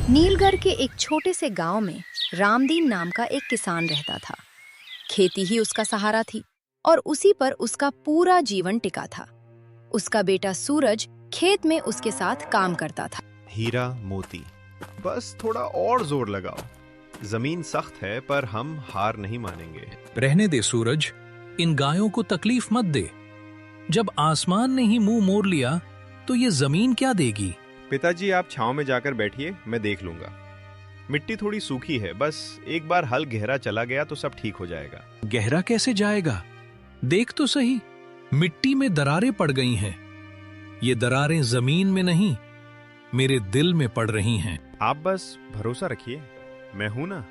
नीलगढ़ के एक छोटे से गांव में रामदीन नाम का एक किसान रहता था। खेती ही उसका सहारा थी और उसी पर उसका पूरा जीवन टिका था। उसका बेटा सूरज खेत में उसके साथ काम करता था। हीरा मोती, बस थोड़ा और जोर लगाओ। जमीन सख्त है पर हम हार नहीं मानेंगे। रहने दे सूरज, इन गायों को तकलीफ मत दे। जब आसमान ने ही मुंह मोड़ लिया तो ये जमीन क्या देगी। पिताजी आप छांव में जाकर बैठिए, मैं देख लूंगा। मिट्टी थोड़ी सूखी है, बस एक बार हल गहरा चला गया तो सब ठीक हो जाएगा। गहरा कैसे जाएगा? देख तो सही, मिट्टी में दरारें पड़ गई हैं। ये दरारें जमीन में नहीं, मेरे दिल में पड़ रही हैं। आप बस भरोसा रखिए, मैं हूं ना।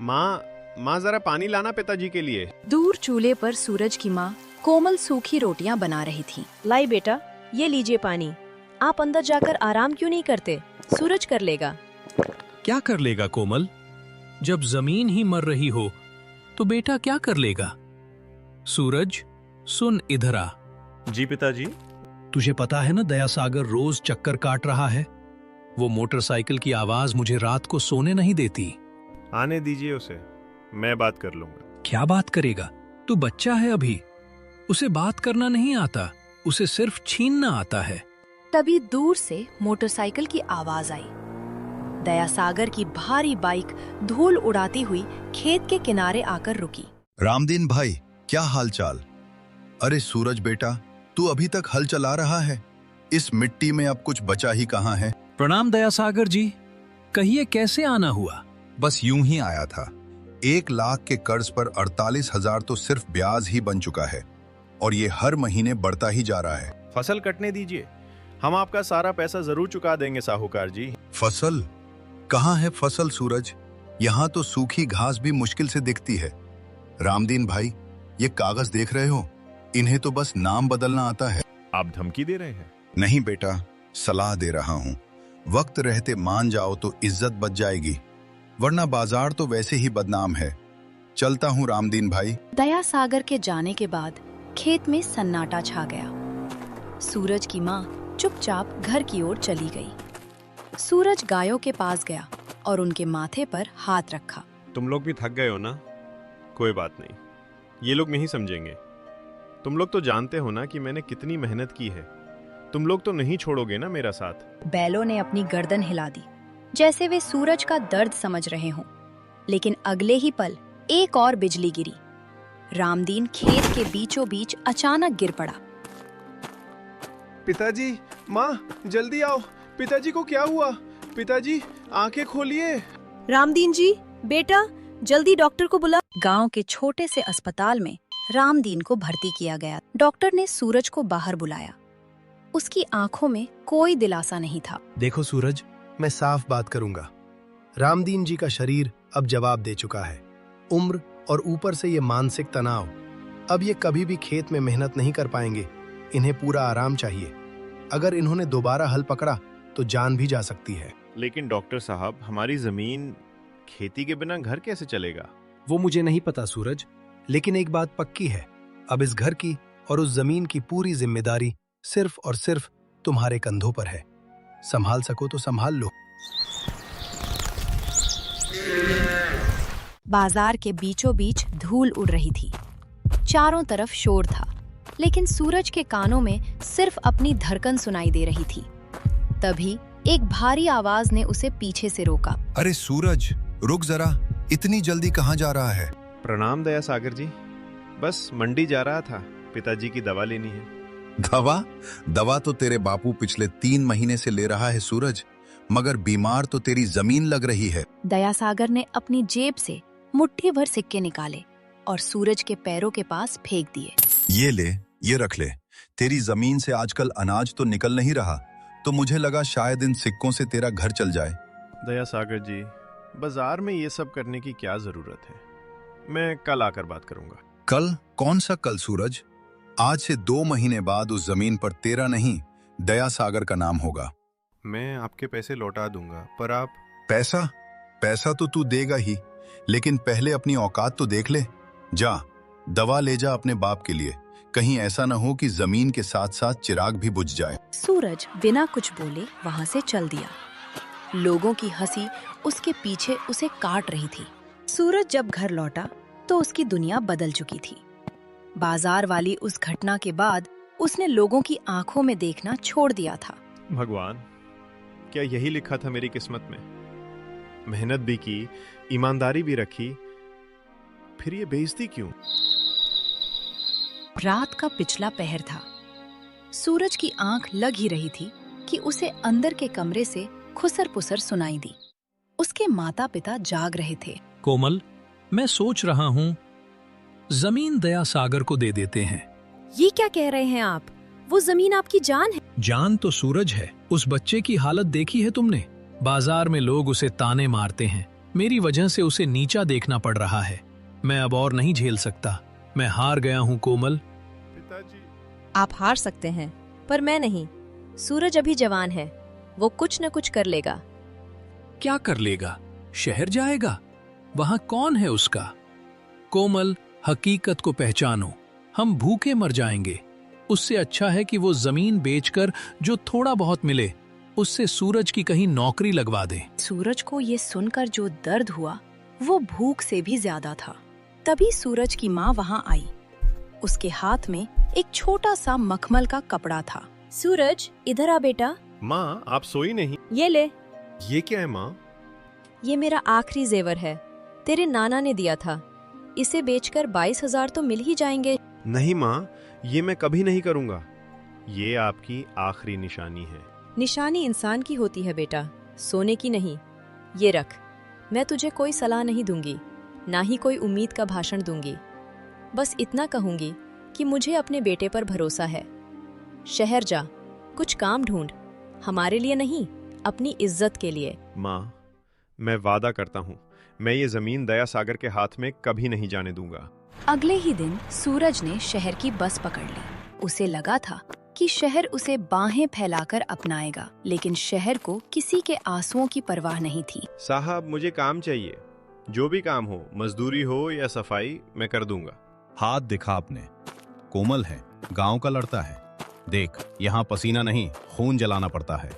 माँ जरा पानी लाना पिताजी के लिए। दूर चूल्हे पर सूरज की माँ कोमल सूखी रोटियां बना रही थी। लाई बेटा, ये लीजिए पानी। आप अंदर जाकर आराम क्यों नहीं करते? सूरज कर लेगा। क्या कर लेगा कोमल? जब जमीन ही मर रही हो तो बेटा क्या कर लेगा? सूरज सुन, इधर आ। जी पिताजी। तुझे पता है ना, दया सागर रोज चक्कर काट रहा है। वो मोटरसाइकिल की आवाज मुझे रात को सोने नहीं देती। आने दीजिए उसे, मैं बात कर लूंगा। क्या बात करेगा? तू बच्चा है अभी, उसे बात करना नहीं आता, उसे सिर्फ छीनना आता है। तभी दूर से मोटरसाइकिल की आवाज आई। दया सागर की भारी बाइक धूल उड़ाती हुई खेत के किनारे आकर रुकी। रामदीन भाई, क्या हालचाल? अरे सूरज बेटा, तू अभी तक हल चला रहा है? इस मिट्टी में अब कुछ बचा ही कहाँ है? प्रणाम दया सागर जी, कहिए कैसे आना हुआ? बस यूं ही आया था। 1 लाख के कर्ज पर 48,000 तो सिर्फ ब्याज ही बन चुका है और ये हर महीने बढ़ता ही जा रहा है। फसल कटने दीजिए, हम आपका सारा पैसा जरूर चुका देंगे साहूकार जी। फसल? कहाँ है फसल सूरज? यहाँ तो सूखी घास भी मुश्किल से दिखती है। रामदीन भाई, ये कागज देख रहे हो? इन्हें तो बस नाम बदलना आता है। आप धमकी दे रहे हैं? नहीं बेटा, सलाह दे रहा हूँ। वक्त रहते मान जाओ तो इज्जत बच जाएगी, वरना बाजार तो वैसे ही बदनाम है। चलता हूँ रामदीन भाई। दया सागर के जाने के बाद खेत में सन्नाटा छा गया। सूरज की माँ चुपचाप घर की ओर चली गई। सूरज गायों के पास गया और उनके माथे पर हाथ रखा। तुम लोग भी थक गए हो ना? कोई बात नहीं, ये लोग नहीं समझेंगे। तुम लोग तो जानते हो ना कि मैंने कितनी मेहनत की है। तुम लोग तो नहीं छोड़ोगे ना मेरा साथ? बैलों ने अपनी गर्दन हिला दी, जैसे वे सूरज का दर्द समझ रहे हों। लेकिन अगले ही पल एक और बिजली गिरी। रामदीन खेत के बीचों बीच अचानक गिर पड़ा। पिताजी, माँ जल्दी आओ, पिताजी को क्या हुआ? पिताजी आंखें खोलिए। रामदीन जी, बेटा जल्दी डॉक्टर को बुला। गांव के छोटे से अस्पताल में रामदीन को भर्ती किया गया। डॉक्टर ने सूरज को बाहर बुलाया। उसकी आंखों में कोई दिलासा नहीं था। देखो सूरज, मैं साफ बात करूंगा। रामदीन जी का शरीर अब जवाब दे चुका है। उम्र और ऊपर से ये मानसिक तनाव, अब ये कभी भी खेत में मेहनत नहीं कर पाएंगे। इन्हें पूरा आराम चाहिए। अगर इन्होंने दोबारा हल पकड़ा तो जान भी जा सकती है। लेकिन डॉक्टर साहब, हमारी जमीन, खेती के बिना घर कैसे चलेगा? वो मुझे नहीं पता सूरज, लेकिन एक बात पक्की है, अब इस घर की और उस जमीन की पूरी जिम्मेदारी सिर्फ और सिर्फ तुम्हारे कंधों पर है। संभाल सको तो संभाल लो। बाजार के बीचों बीच धूल उड़ रही थी। चारों तरफ शोर था, लेकिन सूरज के कानों में सिर्फ अपनी धड़कन सुनाई दे रही थी। तभी एक भारी आवाज ने उसे पीछे से रोका। अरे सूरज, रुक जरा, इतनी जल्दी कहाँ जा रहा है? प्रणाम दया सागर जी, बस मंडी जा रहा था, पिताजी की दवा लेनी है। दवा? दवा तो तेरे बापू पिछले 3 महीने से ले रहा है सूरज, मगर बीमार तो तेरी जमीन लग रही है। दया सागर ने अपनी जेब से मुट्ठी भर सिक्के निकाले और सूरज के पैरों के पास फेंक दिए। ये ले, ये रख ले। तेरी जमीन से आजकल अनाज तो निकल नहीं रहा, तो मुझे लगा शायद इन सिक्कों से तेरा घर चल जाए। दया सागर जी, बाजार में ये सब करने की क्या जरूरत है? मैं कल आकर बात करूंगा। कल? कौन सा कल सूरज? आज से 2 महीने बाद उस जमीन पर तेरा नहीं, दया सागर का नाम होगा। मैं आपके पैसे लौटा दूंगा, पर आप... पैसा? पैसा तो तू देगा ही, लेकिन पहले अपनी औकात तो देख ले। जा, दवा ले जा अपने बाप के लिए। कहीं ऐसा न हो कि जमीन के साथ साथ चिराग भी बुझ जाए। सूरज बिना कुछ बोले वहां से चल दिया। लोगों की हंसी उसके पीछे उसे काट रही थी। सूरज जब घर लौटा तो उसकी दुनिया बदल चुकी थी। बाजार वाली उस घटना के बाद उसने लोगों की आंखों में देखना छोड़ दिया था। भगवान, क्या यही लिखा था मेरी किस्मत में? मेहनत भी की, ईमानदारी भी रखी, फिर ये बेइज्जती क्यों? रात का पिछला पहर था। सूरज की आंख लग ही रही थी कि उसे अंदर के कमरे से खुसर पुसर सुनाई दी। उसके माता पिता जाग रहे थे। कोमल, मैं सोच रहा हूँ जमीन दया सागर को दे देते हैं। ये क्या कह रहे हैं आप? वो जमीन आपकी जान है। जान तो सूरज है। उस बच्चे की हालत देखी है तुमने? बाजार में लोग उसे ताने मारते हैं। मेरी वजह से उसे नीचा देखना पड़ रहा है। मैं अब और नहीं झेल सकता। मैं हार गया हूँ कोमल। पिताजी। आप हार सकते हैं, पर मैं नहीं। सूरज अभी जवान है, वो कुछ न कुछ कर लेगा। क्या कर लेगा? शहर जाएगा? वहां कौन है उसका? कोमल, हकीकत को पहचानो। हम भूखे मर जाएंगे। उससे अच्छा है कि वो जमीन बेचकर जो थोड़ा बहुत मिले उससे सूरज की कहीं नौकरी लगवा दे। सूरज को ये सुनकर जो दर्द हुआ वो भूख से भी ज्यादा था। तभी सूरज की माँ वहाँ आई। उसके हाथ में एक छोटा सा मखमल का कपड़ा था। सूरज, इधर आ बेटा। माँ, आप सोई नहीं? ये ले। ये क्या है माँ? ये मेरा आखिरी जेवर है, तेरे नाना ने दिया था। इसे बेचकर 22,000 तो मिल ही जाएंगे। नहीं माँ, ये मैं कभी नहीं करूँगा। ये आपकी आखिरी निशानी है। निशानी इंसान की होती है बेटा, सोने की नहीं। ये रख। मैं तुझे कोई सलाह नहीं दूंगी, ना ही कोई उम्मीद का भाषण दूंगी। बस इतना कहूंगी कि मुझे अपने बेटे पर भरोसा है। शहर जा, कुछ काम ढूंढ, हमारे लिए नहीं, अपनी इज्जत के लिए। माँ, मैं वादा करता हूँ, मैं ये जमीन दया सागर के हाथ में कभी नहीं जाने दूंगा। अगले ही दिन सूरज ने शहर की बस पकड़ ली। उसे लगा था कि शहर उसे बाहें फैलाकर अपनाएगा, लेकिन शहर को किसी के आंसुओं की परवाह नहीं थी। साहब, मुझे काम चाहिए। जो भी काम हो, मजदूरी हो या सफाई, मैं कर दूंगा। हाथ दिखा अपने। कोमल है, गांव का लड़का है। देख, यहाँ पसीना नहीं, खून जलाना पड़ता है।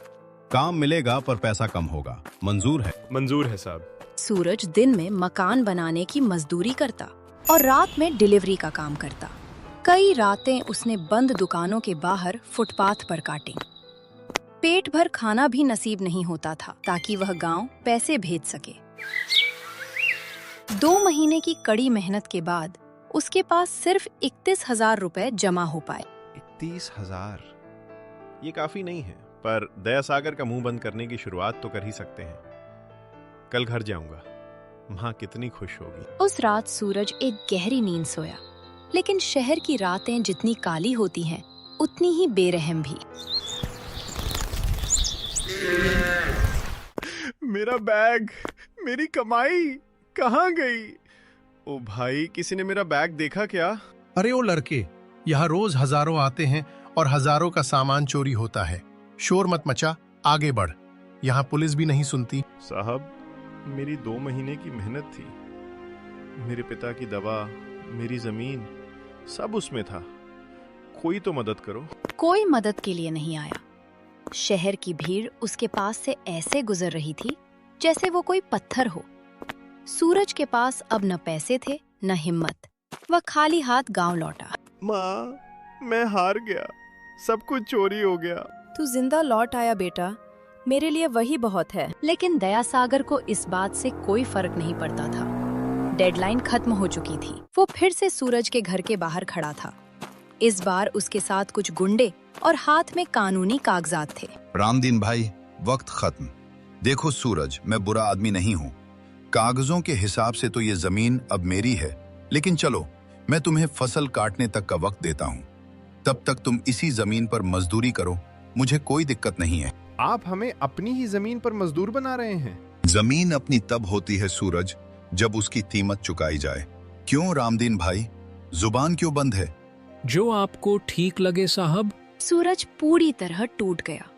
काम मिलेगा पर पैसा कम होगा। मंजूर है? मंजूर है साहब। सूरज दिन में मकान बनाने की मजदूरी करता और रात में डिलीवरी का काम करता। कई रातें उसने बंद दुकानों के बाहर फुटपाथ पर काटी। पेट भर खाना भी नसीब नहीं होता था ताकि वह गांव पैसे भेज सके। 2 महीने की कड़ी मेहनत के बाद उसके पास सिर्फ 31,000 रुपए जमा हो पाए। 31,000? ये काफी नहीं है, पर दया सागर का मुंह बंद करने की शुरुआत तो कर ही सकते हैं। कल घर जाऊंगा, माँ कितनी खुश होगी। उस रात सूरज एक गहरी नींद सोया, लेकिन शहर की रातें जितनी काली होती हैं, उतनी ही बेरहम भी। मेरा बैग, मेरी कमाई कहाँ गई? ओ भाई, किसी ने मेरा बैग देखा क्या? अरे ओ लड़के, यहाँ रोज हजारों आते हैं और हजारों का सामान चोरी होता है। शोर मत मचा, आगे बढ़। यहाँ पुलिस भी नहीं सुनती। साहब, मेरी 2 महीने की मेहनत थी। मेरे पिता की दवा, मेरी जमीन, सब उसमें था। कोई तो मदद करो। कोई मदद के लिए नहीं आया। शहर की भीड़ उसके पास से ऐसे गुजर रही थी जैसे वो कोई पत्थर हो। सूरज के पास अब न पैसे थे न हिम्मत। वह खाली हाथ गांव लौटा। माँ, मैं हार गया, सब कुछ चोरी हो गया। तू जिंदा लौट आया बेटा, मेरे लिए वही बहुत है। लेकिन दया सागर को इस बात से कोई फर्क नहीं पड़ता था। डेडलाइन खत्म हो चुकी थी। वो फिर से सूरज के घर के बाहर खड़ा था। इस बार उसके साथ कुछ गुंडे और हाथ में कानूनी कागजात थे। रामदीन भाई, वक्त खत्म। देखो सूरज, मैं बुरा आदमी नहीं हूँ। कागजों के हिसाब से तो ये जमीन अब मेरी है, लेकिन चलो मैं तुम्हें फसल काटने तक का वक्त देता हूँ। तब तक तुम इसी जमीन पर मजदूरी करो, मुझे कोई दिक्कत नहीं है। आप हमें अपनी ही जमीन पर मजदूर बना रहे हैं। जमीन अपनी तब होती है सूरज, जब उसकी कीमत चुकाई जाए। क्यों रामदीन भाई, जुबान क्यों बंद है? जो आपको ठीक लगे साहब। सूरज पूरी तरह टूट गया।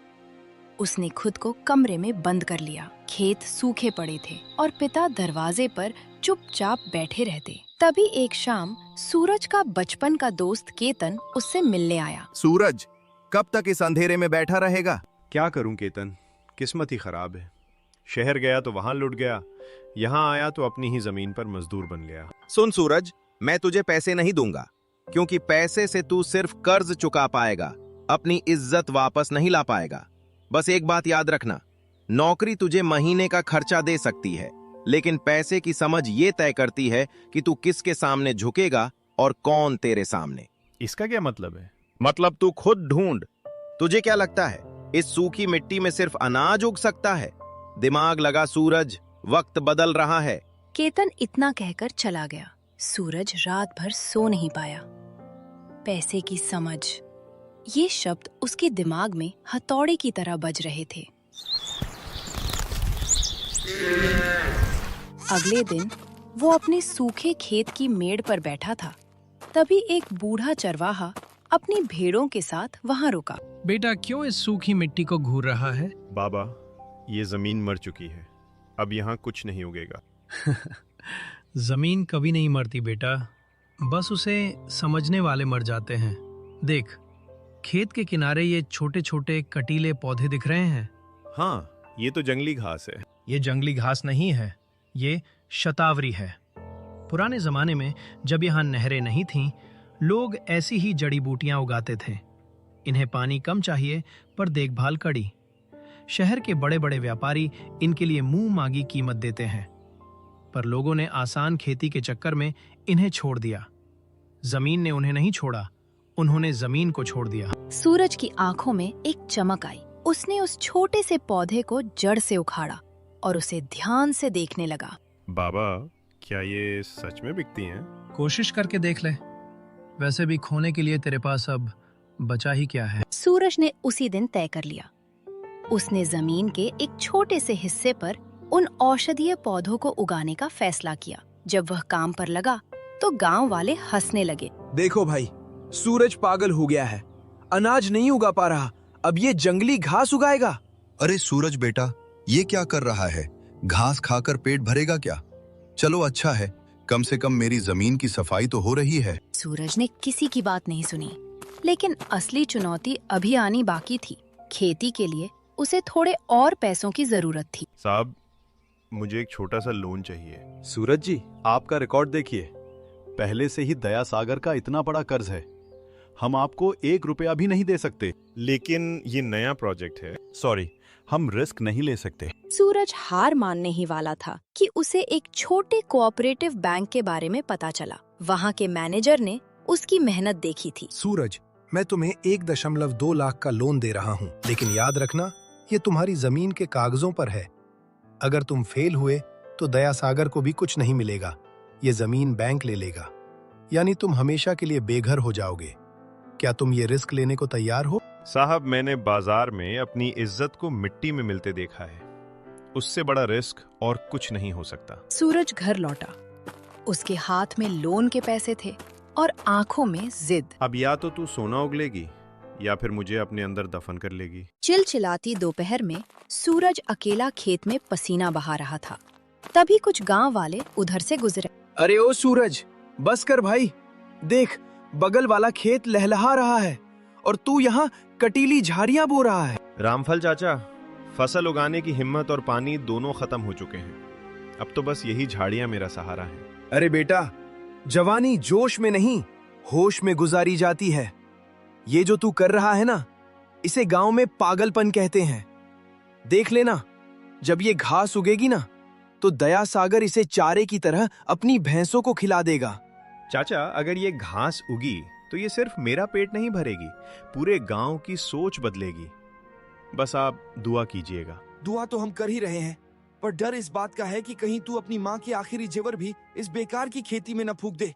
उसने खुद को कमरे में बंद कर लिया। खेत सूखे पड़े थे और पिता दरवाजे पर चुपचाप बैठे रहते। तभी एक शाम सूरज का बचपन का दोस्त केतन उससे मिलने आया। सूरज, कब तक इस अंधेरे में बैठा रहेगा? क्या करूं केतन, किस्मत ही खराब है। शहर गया तो वहां लुट गया, यहाँ आया तो अपनी ही जमीन पर मजदूर बन गया। सुन सूरज, मैं तुझे पैसे नहीं दूंगा, क्योंकि पैसे से तू सिर्फ कर्ज चुका पाएगा, अपनी इज्जत वापस नहीं ला पाएगा। बस एक बात याद रखना, नौकरी तुझे महीने का खर्चा दे सकती है, लेकिन पैसे की समझ ये तय करती है कि तू किसके सामने झुकेगा और कौन तेरे सामने। इसका क्या मतलब है? मतलब तू खुद ढूंढ। तुझे क्या लगता है इस सूखी मिट्टी में सिर्फ अनाज उग सकता है? दिमाग लगा सूरज, वक्त बदल रहा है। केतन इतना कहकर चला गया। सूरज रात भर सो नहीं पाया। पैसे की समझ, ये शब्द उसके दिमाग में हथौड़े की तरह बज रहे थे। अगले दिन वो अपने सूखे खेत की मेड़ पर बैठा था। तभी एक बूढ़ा चरवाहा अपनी भेड़ों के साथ वहां रुका। बेटा, क्यों इस सूखी मिट्टी को घूर रहा है? बाबा, ये जमीन मर चुकी है, अब यहाँ कुछ नहीं उगेगा। जमीन कभी नहीं मरती बेटा, बस उसे समझने वाले मर जाते हैं। देख, खेत के किनारे ये छोटे छोटे कटीले पौधे दिख रहे हैं। हाँ, ये तो जंगली घास है। ये जंगली घास नहीं है, ये शतावरी है। पुराने जमाने में जब यहाँ नहरें नहीं थीं, लोग ऐसी ही जड़ी बूटियां उगाते थे। इन्हें पानी कम चाहिए पर देखभाल कड़ी। शहर के बड़े बड़े व्यापारी इनके लिए मुंह मांगी कीमत देते हैं, पर लोगों ने आसान खेती के चक्कर में इन्हें छोड़ दिया। जमीन ने उन्हें नहीं छोड़ा, उन्होंने जमीन को छोड़ दिया। सूरज की आंखों में एक चमक आई। उसने उस छोटे से पौधे को जड़ से उखाड़ा और उसे ध्यान से देखने लगा। बाबा, क्या ये सच में बिकती हैं? कोशिश करके देख ले, वैसे भी खोने के लिए तेरे पास अब बचा ही क्या है। सूरज ने उसी दिन तय कर लिया। उसने जमीन के एक छोटे से हिस्से पर उन औषधीय पौधों को उगाने का फैसला किया। जब वह काम पर लगा तो गांव वाले हंसने लगे। देखो भाई, सूरज पागल हो गया है, अनाज नहीं उगा पा रहा, अब ये जंगली घास उगाएगा। अरे सूरज बेटा, ये क्या कर रहा है? घास खाकर पेट भरेगा क्या? चलो अच्छा है, कम से कम मेरी जमीन की सफाई तो हो रही है। सूरज ने किसी की बात नहीं सुनी, लेकिन असली चुनौती अभी आनी बाकी थी। खेती के लिए उसे थोड़े और पैसों की जरूरत थी। साहब, मुझे एक छोटा सा लोन चाहिए। सूरज जी, आपका रिकॉर्ड देखिए, पहले से ही दया सागर का इतना बड़ा कर्ज है, हम आपको 1 रुपया भी नहीं दे सकते। लेकिन ये नया प्रोजेक्ट है। सॉरी, हम रिस्क नहीं ले सकते। सूरज हार मानने ही वाला था कि उसे एक छोटे कोऑपरेटिव बैंक के बारे में पता चला। वहाँ के मैनेजर ने उसकी मेहनत देखी थी। सूरज, मैं तुम्हें 1.2 लाख का लोन दे रहा हूँ, लेकिन याद रखना, ये तुम्हारी जमीन के कागजों पर है। अगर तुम फेल हुए तो दया सागर को भी कुछ नहीं मिलेगा, ये जमीन बैंक ले लेगा, यानी तुम हमेशा के लिए बेघर हो जाओगे। क्या तुम ये रिस्क लेने को तैयार हो? साहब, मैंने बाजार में अपनी इज्जत को मिट्टी में मिलते देखा है, उससे बड़ा रिस्क और कुछ नहीं हो सकता। सूरज घर लौटा। उसके हाथ में लोन के पैसे थे और आंखों में जिद। अब या तो तू सोना उगलेगी या फिर मुझे अपने अंदर दफन कर लेगी। चिलचिलाती दोपहर में सूरज अकेला खेत में पसीना बहा रहा था। तभी कुछ गांव वाले उधर से गुजरे। अरे ओ सूरज, बस कर भाई, देख बगल वाला खेत लहलहा रहा है और तू यहाँ कटीली झाड़ियां बो रहा है। रामफल चाचा, फसल उगाने की हिम्मत और पानी दोनों खत्म हो चुके हैं। अब तो बस यही झाड़ियां मेरा सहारा है। अरे बेटा, जवानी जोश में नहीं, होश में गुजारी जाती है। ये जो तू कर रहा है ना, इसे गांव में पागलपन कहते हैं। देख लेना, जब ये घास उगेगी ना, तो दया सागर इसे चारे की तरह अपनी भैंसों को खिला देगा। चाचा, अगर ये घास उगी तो ये सिर्फ मेरा पेट नहीं भरेगी, पूरे गांव की सोच बदलेगी। बस आप दुआ कीजिएगा। दुआ तो हम कर ही रहे हैं, पर डर इस बात का है कि कहीं तू अपनी माँ के आखिरी जेवर भी इस बेकार की खेती में न फूंक दे।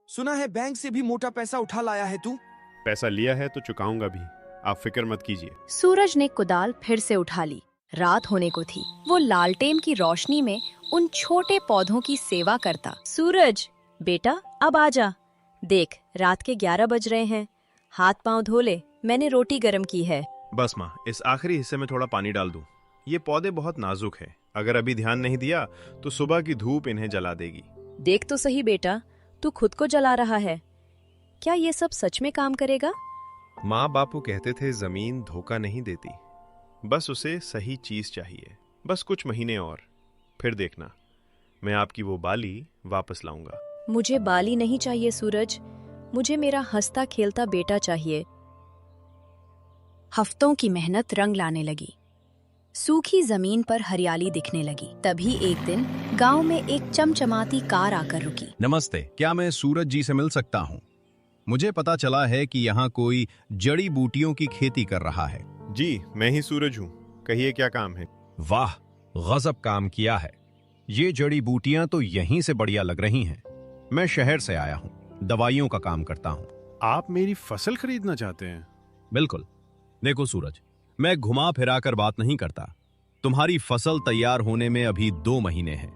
सुना है बैंक से भी मोटा पैसा उठा लाया है तू। पैसा लिया है तो चुकाऊंगा भी, आप फिक्र मत कीजिए। सूरज ने कुदाल फिर से उठा ली। रात होने को थी। वो लालटेन की रोशनी में उन छोटे पौधों की सेवा करता। सूरज बेटा, अब आजा। देख, रात के 11 बज रहे हैं, हाथ पांव धो ले, मैंने रोटी गरम की है। बस माँ, इस आखिरी हिस्से में थोड़ा पानी डाल दूं। ये पौधे बहुत नाजुक हैं, अगर अभी ध्यान नहीं दिया तो सुबह की धूप इन्हें जला देगी। देख तो सही बेटा, तू खुद को जला रहा है। क्या ये सब सच में काम करेगा? माँ बापू कहते थे जमीन धोखा नहीं देती, बस उसे सही चीज चाहिए। बस कुछ महीने और, फिर देखना मैं आपकी वो बाली वापस लाऊंगा। मुझे बाली नहीं चाहिए सूरज, मुझे मेरा हंसता खेलता बेटा चाहिए। हफ्तों की मेहनत रंग लाने लगी। सूखी जमीन पर हरियाली दिखने लगी। तभी एक दिन गांव में एक चमचमाती कार आकर रुकी। नमस्ते, क्या मैं सूरज जी से मिल सकता हूँ? मुझे पता चला है कि यहाँ कोई जड़ी बूटियों की खेती कर रहा है। जी, मैं ही सूरज हूँ, कहिए क्या काम है? वाह, गजब काम किया है। ये जड़ी बूटियां तो यहीं से बढ़िया लग रही हैं। मैं शहर से आया हूँ, दवाइयों का काम करता हूँ। आप मेरी फसल खरीदना चाहते हैं? बिल्कुल। देखो सूरज, मैं घुमा फिरा कर बात नहीं करता। तुम्हारी फसल तैयार होने में अभी 2 महीने हैं,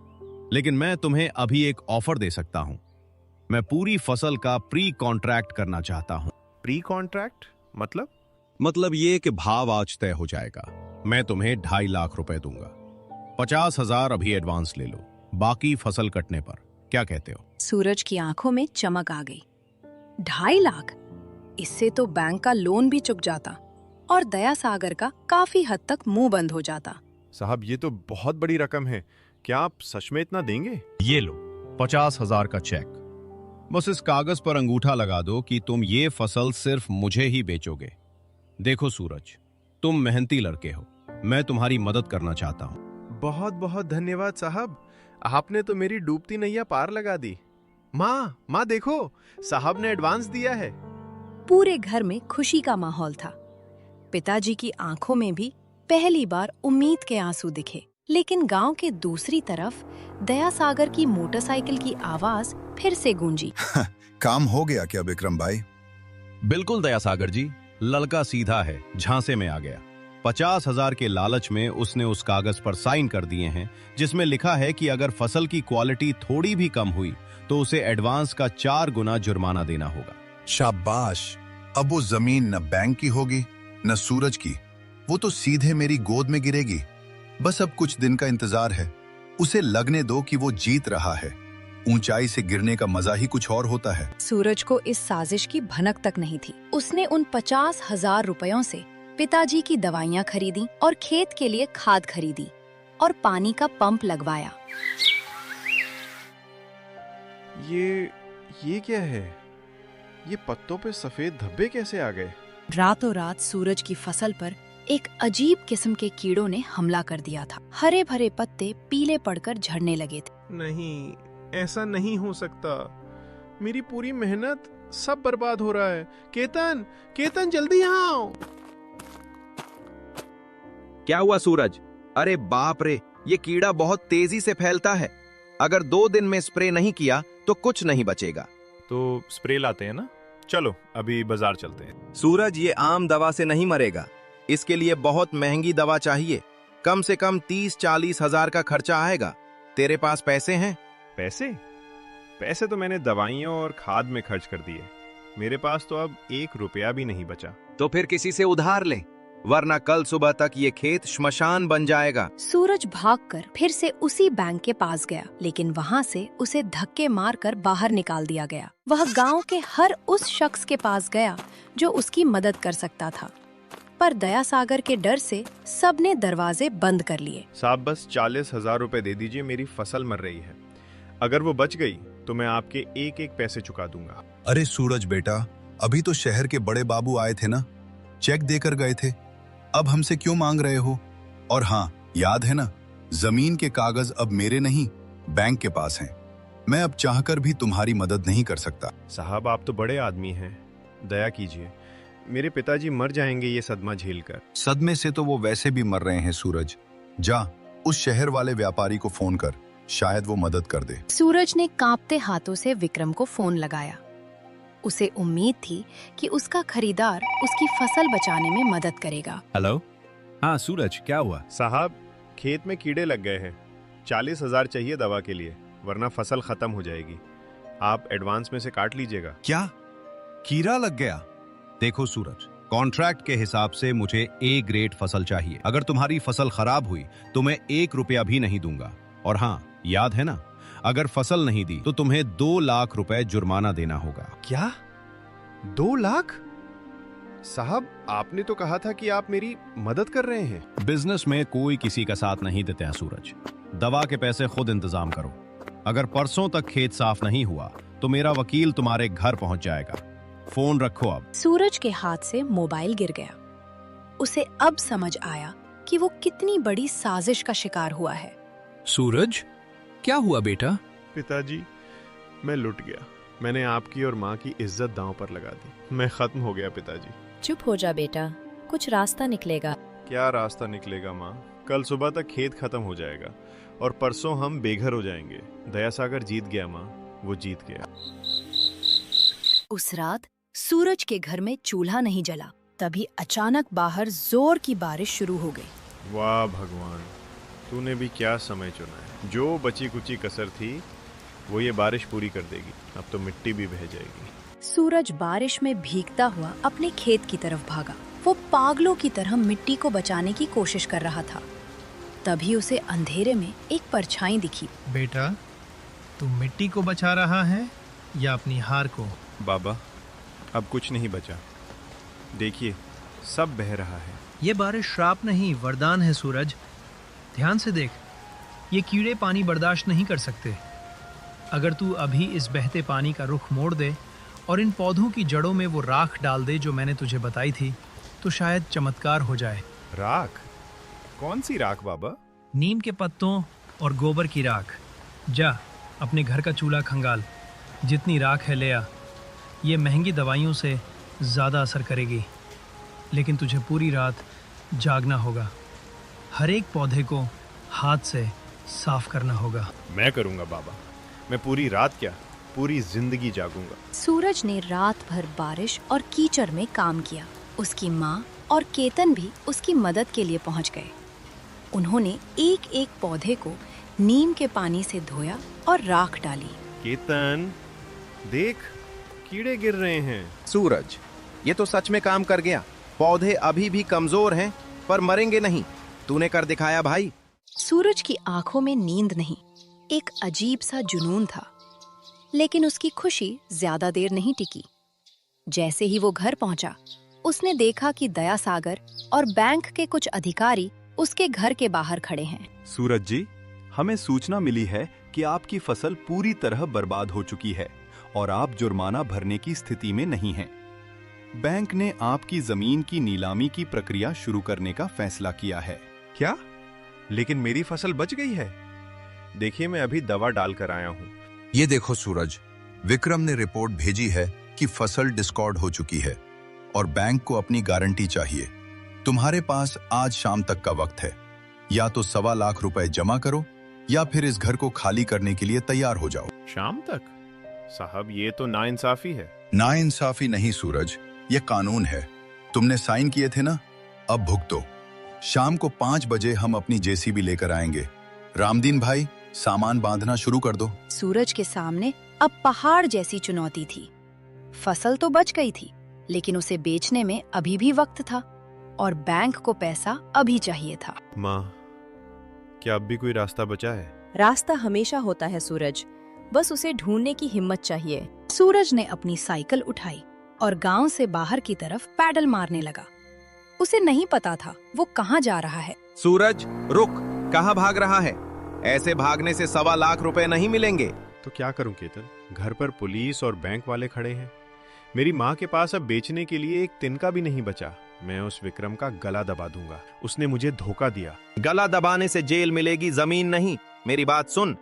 लेकिन मैं तुम्हें अभी एक ऑफर दे सकता हूं। मैं पूरी फसल का प्री कॉन्ट्रैक्ट करना चाहता हूं। प्री कॉन्ट्रैक्ट मतलब ये कि भाव आज तय हो जाएगा। मैं तुम्हें 2.5 लाख रुपए दूंगा। 50,000 अभी एडवांस ले लो, बाकी फसल कटने पर। क्या कहते हो? सूरज की आंखों में चमक आ गई। 2.5 लाख? इससे तो बैंक का लोन भी चुक जाता और दया सागर का काफी हद तक मुंह बंद हो जाता। साहब, ये तो बहुत बड़ी रकम है, क्या आप सच में इतना देंगे? ये लो 50,000 का चेक। बस इस कागज पर अंगूठा लगा दो कि तुम ये फसल सिर्फ मुझे ही बेचोगे। देखो सूरज, तुम मेहनती लड़के हो, मैं तुम्हारी मदद करना चाहता हूँ। बहुत बहुत धन्यवाद साहब, आपने तो मेरी डूबती नैया पार लगा दी। माँ देखो, साहब ने एडवांस दिया है। पूरे घर में खुशी का माहौल था। पिताजी की आंखों में भी पहली बार उम्मीद के आंसू दिखे। लेकिन गांव के दूसरी तरफ दया सागर की मोटरसाइकिल की आवाज फिर से गूंजी। काम हो गया क्या विक्रम भाई? बिल्कुल दया सागर जी, लड़का सीधा है, झांसे में आ गया। 50,000 के लालच में उसने उस कागज पर साइन कर दिए हैं, जिसमें लिखा है कि अगर फसल की क्वालिटी थोड़ी भी कम हुई तो उसे एडवांस का 4 गुना जुर्माना देना होगा। शाबाश। अब वो जमीन न बैंक की होगी न सूरज की, वो तो सीधे मेरी गोद में गिरेगी। बस अब कुछ दिन का इंतजार है। उसे लगने दो कि वो जीत रहा है। ऊंचाई से गिरने का मजा ही कुछ और होता है। सूरज को इस साजिश की भनक तक नहीं थी। उसने उन 50,000 रुपयों से पिताजी की दवाइयाँ खरीदी और खेत के लिए खाद खरीदी और पानी का पंप लगवाया। ये क्या है? ये पत्तों पे सफेद धब्बे कैसे आ गए? रातों रात सूरज की फसल पर एक अजीब किस्म के कीड़ों ने हमला कर दिया था। हरे भरे पत्ते पीले पड़कर झड़ने लगे थे। नहीं, ऐसा नहीं हो सकता। मेरी पूरी मेहनत सब बर्बाद हो रहा है। केतन जल्दी यहाँ आओ। क्या हुआ सूरज? अरे बाप रे, ये कीड़ा बहुत तेजी से फैलता है। अगर 2 दिन में स्प्रे नहीं किया तो कुछ नहीं बचेगा। तो स्प्रे लाते हैं ना? चलो अभी बाजार चलते हैं। सूरज, ये आम दवा से नहीं मरेगा। इसके लिए बहुत महंगी दवा चाहिए। कम से कम 30-40 हजार का खर्चा आएगा। तेरे पास पैसे हैं? पैसे तो मैंने दवाइयों और खाद में खर्च कर दिए। मेरे पास तो अब 1 रुपया भी नहीं बचा। तो फिर किसी से उधार ले, वरना कल सुबह तक ये खेत श्मशान बन जाएगा। सूरज भागकर फिर से उसी बैंक के पास गया, लेकिन वहाँ से उसे धक्के मारकर बाहर निकाल दिया गया। वह गांव के हर उस शख्स के पास गया जो उसकी मदद कर सकता था, पर दया सागर के डर से सबने दरवाजे बंद कर लिए। साहब, बस 40,000 रुपए दे दीजिए, मेरी फसल मर रही है। अगर वो बच गई तो मैं आपके एक पैसे चुका दूंगा। अरे सूरज बेटा, अभी तो शहर के बड़े बाबू आए थे ना, चेक देकर गए थे। अब हमसे क्यों मांग रहे हो? और हाँ, याद है ना, जमीन के कागज अब मेरे नहीं, बैंक के पास हैं। मैं अब चाहकर भी तुम्हारी मदद नहीं कर सकता। साहब, आप तो बड़े आदमी हैं, दया कीजिए। मेरे पिताजी मर जाएंगे ये सदमा झेलकर। सदमे से तो वो वैसे भी मर रहे हैं सूरज। जा, उस शहर वाले व्यापारी को फोन कर, शायद वो मदद कर दे। सूरज ने कांपते हाथों से विक्रम को फोन लगाया। उसे उम्मीद थी कि उसका खरीदार उसकी फसल बचाने में मदद करेगा। हेलो, हाँ सूरज, क्या हुआ? साहब, खेत में कीड़े लग गए हैं। 40,000 चाहिए दवा के लिए, वरना फसल खत्म हो जाएगी। आप एडवांस में से काट लीजिएगा। क्या कीड़ा लग गया? देखो सूरज, कॉन्ट्रैक्ट के हिसाब से मुझे A ग्रेड फसल चाहिए। अगर तुम्हारी फसल खराब हुई तो मैं 1 रुपया भी नहीं दूंगा। और हाँ, याद है ना, अगर फसल नहीं दी तो तुम्हें 2 लाख रुपए जुर्माना देना होगा। क्या? 2 लाख? साहब, आपने तो कहा था कि आप मेरी मदद कर रहे हैं। बिजनेस में कोई किसी का साथ नहीं देता है सूरज। दवा के पैसे खुद इंतजाम करो। अगर परसों तक खेत साफ नहीं हुआ तो मेरा वकील तुम्हारे घर पहुंच जाएगा। फोन रखो अब। सूरज के हाथ से मोबाइल गिर गया। उसे अब समझ आया कि वो कितनी बड़ी साजिश का शिकार हुआ है। सूरज, क्या हुआ बेटा? पिताजी, मैं लुट गया। मैंने आपकी और माँ की इज्जत दांव पर लगा दी। मैं खत्म हो गया पिताजी। चुप हो जा बेटा, कुछ रास्ता निकलेगा। क्या रास्ता निकलेगा माँ? कल सुबह तक खेत खत्म हो जाएगा और परसों हम बेघर हो जाएंगे। दयासागर जीत गया माँ, वो जीत गया। उस रात सूरज के घर में चूल्हा नहीं जला। तभी अचानक बाहर जोर की बारिश शुरू हो गई। वाह भगवान, तूने भी क्या समय चुना है। जो बची कुची कसर थी वो ये बारिश पूरी कर देगी। अब तो मिट्टी भी बह जाएगी। सूरज बारिश में भीगता हुआ अपने खेत की तरफ भागा। वो पागलों की तरह मिट्टी को बचाने की कोशिश कर रहा था। तभी उसे अंधेरे में एक परछाई दिखी। बेटा, तू मिट्टी को बचा रहा है या अपनी हार को? बाबा, अब कुछ नहीं बचा। देखिए, सब बह रहा है। ये बारिश श्राप नहीं, वरदान है सूरज। ध्यान से देख, ये कीड़े पानी बर्दाश्त नहीं कर सकते। अगर तू अभी इस बहते पानी का रुख मोड़ दे और इन पौधों की जड़ों में वो राख डाल दे जो मैंने तुझे बताई थी, तो शायद चमत्कार हो जाए। राख? कौन सी राख बाबा? नीम के पत्तों और गोबर की राख। जा, अपने घर का चूल्हा खंगाल। जितनी राख है ले आ। ये महंगी दवाइयों से ज़्यादा असर करेगी, लेकिन तुझे पूरी रात जागना होगा। हर एक पौधे को हाथ से साफ करना होगा। मैं करूँगा बाबा। मैं पूरी रात क्या, पूरी जिंदगी जागूंगा। सूरज ने रात भर बारिश और कीचड़ में काम किया। उसकी माँ और केतन भी उसकी मदद के लिए पहुंच गए। उन्होंने एक एक पौधे को नीम के पानी से धोया और राख डाली। केतन, देख, कीड़े गिर रहे हैं। सूरज, ये तो सच में काम कर गया। पौधे अभी भी कमजोर हैं पर मरेंगे नहीं। तूने कर दिखाया भाई। सूरज की आंखों में नींद नहीं, एक अजीब सा जुनून था। लेकिन उसकी खुशी ज्यादा देर नहीं टिकी। जैसे ही वो घर पहुंचा, उसने देखा कि दयासागर और बैंक के कुछ अधिकारी उसके घर के बाहर खड़े हैं। सूरज जी, हमें सूचना मिली है कि आपकी फसल पूरी तरह बर्बाद हो चुकी है और आप जुर्माना भरने की स्थिति में नहीं हैं। बैंक ने आपकी जमीन की नीलामी की प्रक्रिया शुरू करने का फैसला किया है। क्या? लेकिन मेरी फसल बच गई है। देखिए, मैं अभी दवा डालकर आया हूँ। ये देखो सूरज, विक्रम ने रिपोर्ट भेजी है कि फसल डिस्कॉर्ड हो चुकी है और बैंक को अपनी गारंटी चाहिए। तुम्हारे पास आज शाम तक का वक्त है। या तो 1.25 लाख रुपए जमा करो या फिर इस घर को खाली करने के लिए तैयार हो जाओ। शाम तक? साहब, ये तो नाइंसाफी है। नाइंसाफी नहीं सूरज, ये कानून है। तुमने साइन किए थे ना, अब भुगतो। शाम को 5 बजे हम अपनी जेसीबी लेकर आएंगे। रामदीन भाई, सामान बांधना शुरू कर दो। सूरज के सामने अब पहाड़ जैसी चुनौती थी। फसल तो बच गई थी, लेकिन उसे बेचने में अभी भी वक्त था और बैंक को पैसा अभी चाहिए था। माँ, क्या अब भी कोई रास्ता बचा है? रास्ता हमेशा होता है सूरज, बस उसे ढूंढने की हिम्मत चाहिए। सूरज ने अपनी साइकिल उठाई और गांव से बाहर की तरफ पैडल मारने लगा। उसे नहीं पता था वो कहाँ जा रहा है। सूरज, रुक, कहाँ भाग रहा है? ऐसे भागने से 1.25 लाख रुपए नहीं मिलेंगे। तो क्या करूं केतन? घर पर पुलिस और बैंक वाले खड़े हैं। मेरी माँ के पास अब बेचने के लिए एक तिनका भी नहीं बचा। मैं उस विक्रम का गला दबा दूंगा। उसने मुझे धोखा दिया। गला दबाने से जेल मिलेगी, जमीन नहीं। मेरी बात सुन,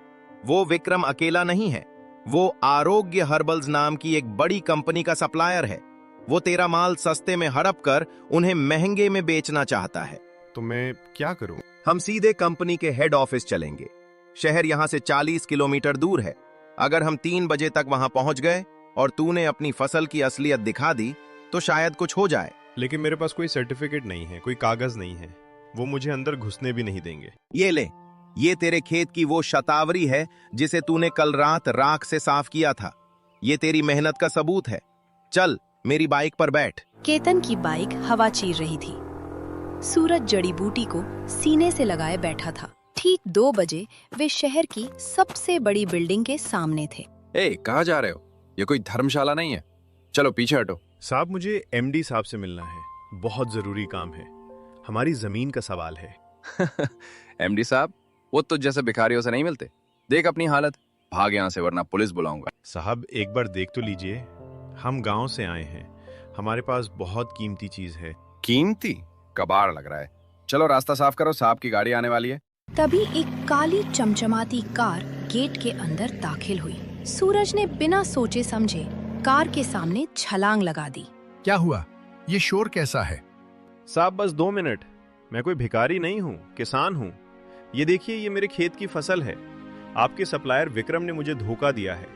वो विक्रम अकेला नहीं है। वो आरोग्य हर्बल्स नाम की एक बड़ी कंपनी का सप्लायर है। वो तेरा माल सस्ते में हड़प कर उन्हें महंगे में बेचना चाहता है। तो मैं क्या करूं? हम सीधे कंपनी के हेड ऑफिस चलेंगे। शहर यहां से 40 किलोमीटर दूर है। अगर हम 3 बजे तक वहां पहुंच गए और तूने अपनी फसल की असलियत दिखा दी तो शायद कुछ हो जाए। लेकिन मेरे पास कोई सर्टिफिकेट नहीं है, कोई कागज नहीं है। वो मुझे अंदर घुसने भी नहीं देंगे। ये ले, ये तेरे खेत की वो शतावरी है जिसे तूने कल रात राख से साफ किया था। ये तेरी मेहनत का सबूत है। चल, मेरी बाइक पर बैठ। केतन की बाइक हवा चीर रही थी। सूरज जड़ी बूटी को सीने से लगाए बैठा था। ठीक 2 बजे वे शहर की सबसे बड़ी बिल्डिंग के सामने थे। कहाँ जा रहे हो? ये कोई धर्मशाला नहीं है। चलो पीछे हटो। साहब मुझे एमडी साहब से मिलना है, बहुत जरूरी काम है, हमारी जमीन का सवाल है। एमडी साहब, वो तो जैसे भिखारियों से नहीं मिलते। देख अपनी हालत, भाग यहाँ से वरना पुलिस बुलाऊंगा। साहब एक बार देख तो लीजिए, हम गांव से आए हैं, हमारे पास बहुत कीमती चीज है। कीमती? कबाड़ लग रहा है। चलो रास्ता साफ करो, साहब की गाड़ी आने वाली है। तभी एक काली चमचमाती कार गेट के अंदर दाखिल हुई। सूरज ने बिना सोचे समझे कार के सामने छलांग लगा दी। क्या हुआ? ये शोर कैसा है? साहब बस 2 मिनट, मैं कोई भिखारी नहीं हूँ, किसान हूँ। ये देखिए, ये मेरे खेत की फसल है। आपके सप्लायर विक्रम ने मुझे धोखा दिया है।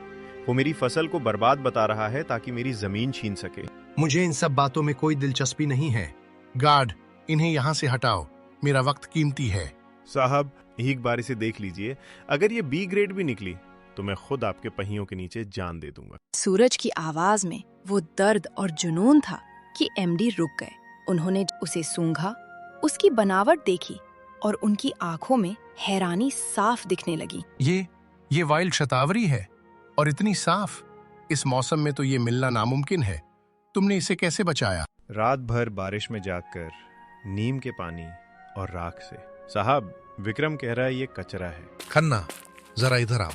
वो मेरी फसल को बर्बाद बता रहा है ताकि मेरी जमीन छीन सके। मुझे इन सब बातों में कोई दिलचस्पी नहीं है। गार्ड, इन्हें यहाँ से हटाओ, मेरा वक्त कीमती है। साहब एक बार इसे देख लीजिए, अगर ये बी ग्रेड भी निकली तो मैं खुद आपके पहियों के नीचे जान दे दूंगा। सूरज की आवाज में वो दर्द और जुनून था कि एमडी रुक गए। उन्होंने उसे सूंघा, उसकी बनावट देखी और उनकी आंखों में हैरानी साफ दिखने लगी। ये वाइल्ड शतावरी है और इतनी साफ। इस मौसम में तो ये मिलना नामुमकिन है। तुमने इसे कैसे बचाया? रात भर बारिश में जागकर, नीम के पानी और राख से। साहब विक्रम कह रहा है ये कचरा है। खन्ना, जरा इधर आओ।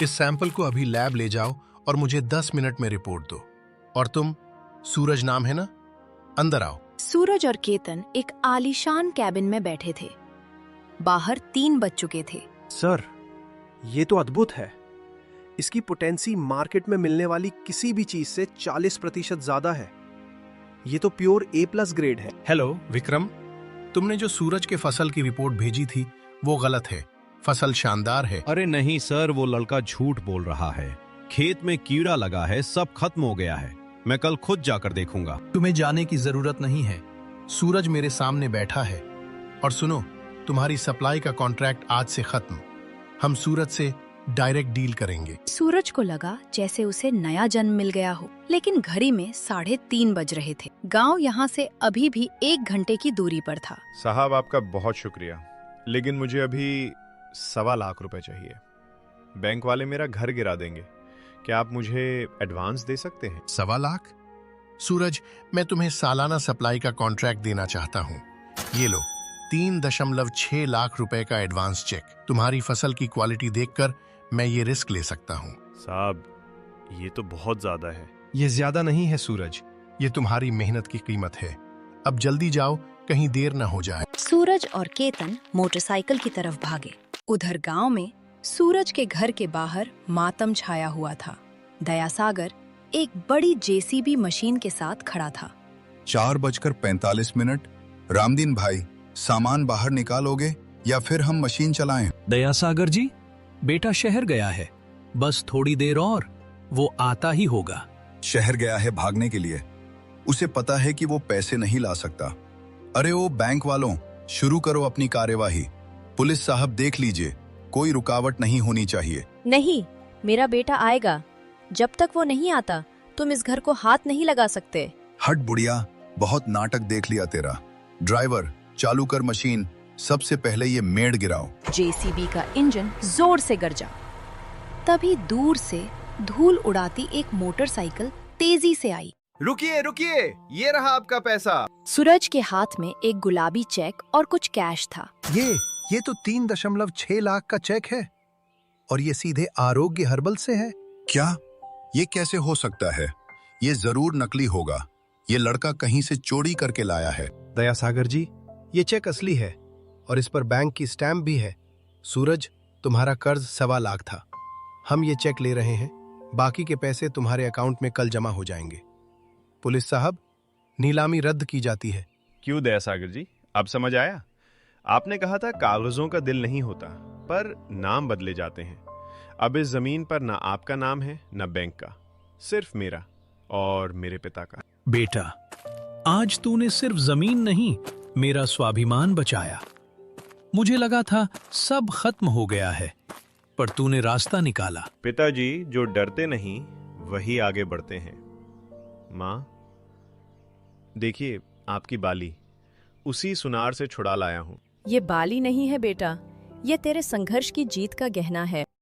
इस सैंपल को अभी लैब ले जाओ और मुझे 10 मिनट में रिपोर्ट दो। और तुम, सूरज नाम है ना? अंदर आओ। सूरज और केतन एक आलीशान कैबिन में बैठे थे। बाहर 3 बज चुके थे। सर, ये तो अद्भुत है। इसकी पोटेंसी मार्केट में मिलने वाली किसी भी चीज से 40% ज्यादा है। ये तो प्योर A+ ग्रेड है। हेलो विक्रम, तुमने जो सूरज के फसल की रिपोर्ट भेजी थी वो गलत है। फसल शानदार है। अरे नहीं सर, वो लड़का झूठ बोल रहा है। खेत में कीड़ा लगा है, सब खत्म हो गया है। मैं कल खुद जाकर देखूंगा। तुम्हें जाने की जरूरत नहीं है। सूरज मेरे सामने बैठा है। और सुनो, तुम्हारी सप्लाई का कॉन्ट्रैक्ट आज से खत्म। हम सूरज से डायरेक्ट डील करेंगे। सूरज को लगा जैसे उसे नया जन्म मिल गया हो, लेकिन घड़ी में 3:30 बज रहे थे। गांव यहाँ से अभी भी 1 घंटे की दूरी पर था। साहब आपका बहुत शुक्रिया, लेकिन मुझे अभी 1.25 लाख रुपए चाहिए। बैंक वाले मेरा घर गिरा देंगे। क्या आप मुझे एडवांस दे सकते हैं? 1.25 लाख? सूरज, मैं तुम्हें सालाना सप्लाई का कॉन्ट्रैक्ट देना चाहता हूँ। ये लो, 3.6 लाख रुपए का एडवांस चेक। तुम्हारी फसल की क्वालिटी देखकर मैं ये रिस्क ले सकता हूँ। साहब ये तो बहुत ज्यादा है। ये ज्यादा नहीं है सूरज, ये तुम्हारी मेहनत की कीमत है। अब जल्दी जाओ, कहीं देर न हो जाए। सूरज और केतन मोटरसाइकिल की तरफ भागे। उधर गांव में सूरज के घर के बाहर मातम छाया हुआ था। दयासागर एक बड़ी जेसीबी मशीन के साथ खड़ा था। 4:45। रामदीन भाई, सामान बाहर निकालोगे या फिर हम मशीन चलाएं? दयासागर जी, बेटा शहर गया है, बस थोड़ी देर और वो आता ही होगा। शहर गया है भागने के लिए? उसे पता है कि वो पैसे नहीं ला सकता। अरे ओ बैंक वालों, शुरू करो अपनी कार्यवाही। पुलिस साहब देख लीजिए, कोई रुकावट नहीं होनी चाहिए। नहीं, मेरा बेटा आएगा। जब तक वो नहीं आता तुम इस घर को हाथ नहीं लगा सकते। हट बुढ़िया, बहुत नाटक देख लिया तेरा। ड्राइवर, चालू कर मशीन। सबसे पहले ये मेड़ गिराओ। जेसीबी का इंजन जोर से गरजा। तभी दूर से धूल उड़ाती एक मोटरसाइकिल तेजी से आई। रुकिए रुकिए, ये रहा आपका पैसा। सूरज के हाथ में एक गुलाबी चेक और कुछ कैश था। ये तो 3.6 लाख का चेक है और ये सीधे आरोग्य हर्बल से है। क्या? ये कैसे हो सकता है? ये जरूर नकली होगा। ये लड़का कहीं से चोरी करके लाया है। दयासागर जी, ये चेक असली है और इस पर बैंक की स्टैम्प भी है। सूरज, तुम्हारा कर्ज 1.25 लाख था। हम ये चेक ले रहे हैं, बाकी के पैसे तुम्हारे अकाउंट में कल जमा हो जाएंगे। पुलिस साहब, नीलामी रद्द की जाती है। क्यों दयासागर जी, अब समझ आया? आपने कहा था कागजों का दिल नहीं होता, पर नाम बदले जाते हैं। अब इस जमीन पर ना आपका नाम है ना बैंक का, सिर्फ मेरा और मेरे पिता का। बेटा, आज तूने सिर्फ जमीन नहीं, मेरा स्वाभिमान बचाया। मुझे लगा था सब खत्म हो गया है, पर तूने रास्ता निकाला। पिताजी जो डरते नहीं वही आगे बढ़ते हैं। माँ, देखिए आपकी बाली, उसी सुनार से छुड़ा लाया हूँ। ये बाली नहीं है बेटा, ये तेरे संघर्ष की जीत का गहना है।